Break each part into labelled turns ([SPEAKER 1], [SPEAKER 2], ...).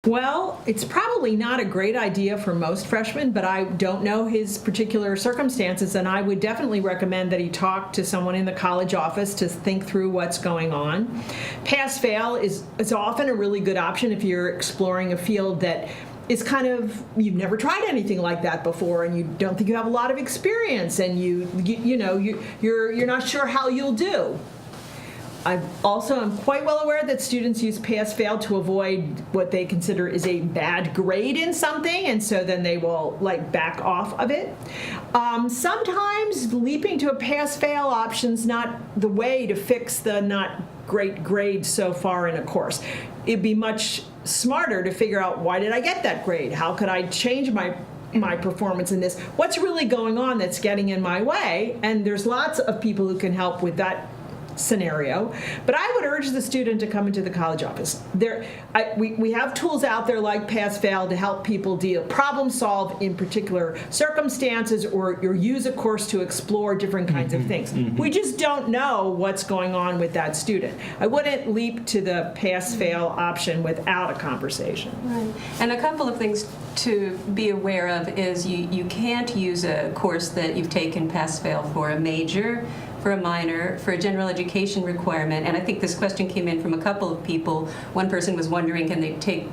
[SPEAKER 1] Well, it's probably not a great idea for most freshmen, but I don't know his particular circumstances, and I would definitely recommend that he talk to someone in the college office to think through what's going on. Pass-fail is often a really good option if you're exploring a field that is kind of, you've never tried anything like that before, and you don't think you have a lot of experience, and you're not sure how you'll do. I also am quite well aware that students use pass-fail to avoid what they consider is a bad grade in something, and so then they will back off of it. Sometimes leaping to a pass-fail option's not the way to fix the not great grade so far in a course. It'd be much smarter to figure out, why did I get that grade? How could I change my performance in this? What's really going on that's getting in my way? And there's lots of people who can help with that scenario, but I would urge the student to come into the college office. We have tools out there like pass-fail to help people problem solve in particular circumstances, or use a course to explore different kinds of things. We just don't know what's going on with that student. I wouldn't leap to the pass-fail option without a conversation.
[SPEAKER 2] Right. And a couple of things to be aware of is you can't use a course that you've taken pass-fail for a major, for a minor, for a general education requirement. And I think this question came in from a couple of people. One person was wondering, can they take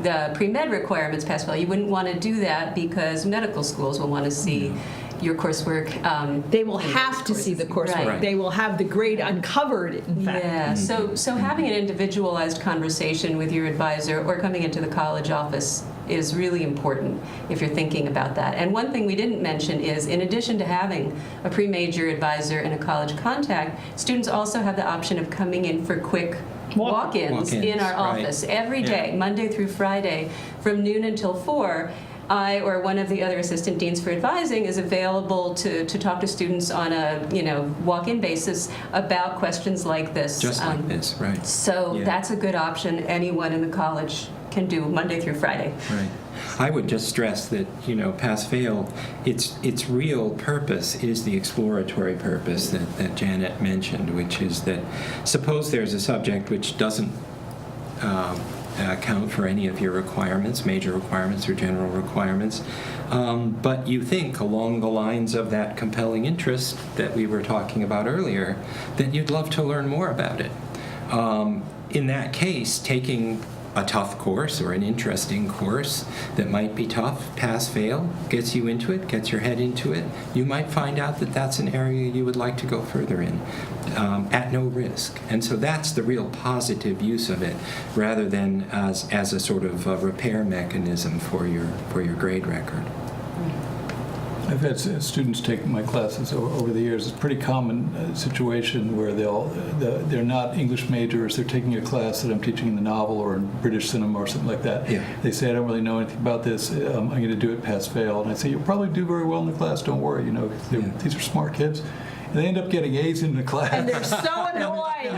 [SPEAKER 2] the pre-med requirements pass-fail? You wouldn't want to do that because medical schools will want to see your coursework.
[SPEAKER 1] They will have to see the coursework.
[SPEAKER 2] Right.
[SPEAKER 1] They will have the grade uncovered, in fact.
[SPEAKER 2] Yeah, so having an individualized conversation with your advisor or coming into the college office is really important if you're thinking about that. And one thing we didn't mention is, in addition to having a pre-major advisor and a college contact, students also have the option of coming in for quick walk-ins in our office every day, Monday through Friday, from noon until 4. I or one of the other assistant deans for advising is available to talk to students on a walk-in basis about questions like this.
[SPEAKER 3] Just like this, right.
[SPEAKER 2] So that's a good option anyone in the college can do Monday through Friday.
[SPEAKER 3] Right. I would just stress that, pass-fail, its real purpose is the exploratory purpose that Janet mentioned, which is that suppose there's a subject which doesn't account for any of your requirements, major requirements or general requirements, but you think along the lines of that compelling interest that we were talking about earlier, that you'd love to learn more about it. In that case, taking a tough course or an interesting course that might be tough, pass-fail, gets you into it, gets your head into it. You might find out that that's an area you would like to go further in at no risk. And so that's the real positive use of it, rather than as a sort of a repair mechanism for your grade record.
[SPEAKER 4] I've had students take my classes over the years. It's a pretty common situation where they're not English majors. They're taking a class that I'm teaching in the novel or in British cinema or something like that.
[SPEAKER 3] Yeah.
[SPEAKER 4] They say, I don't really know anything about this. I'm going to do it pass-fail. And I say, you'll probably do very well in the class. Don't worry. These are smart kids. And they end up getting A's in the class.
[SPEAKER 1] And they're so annoying.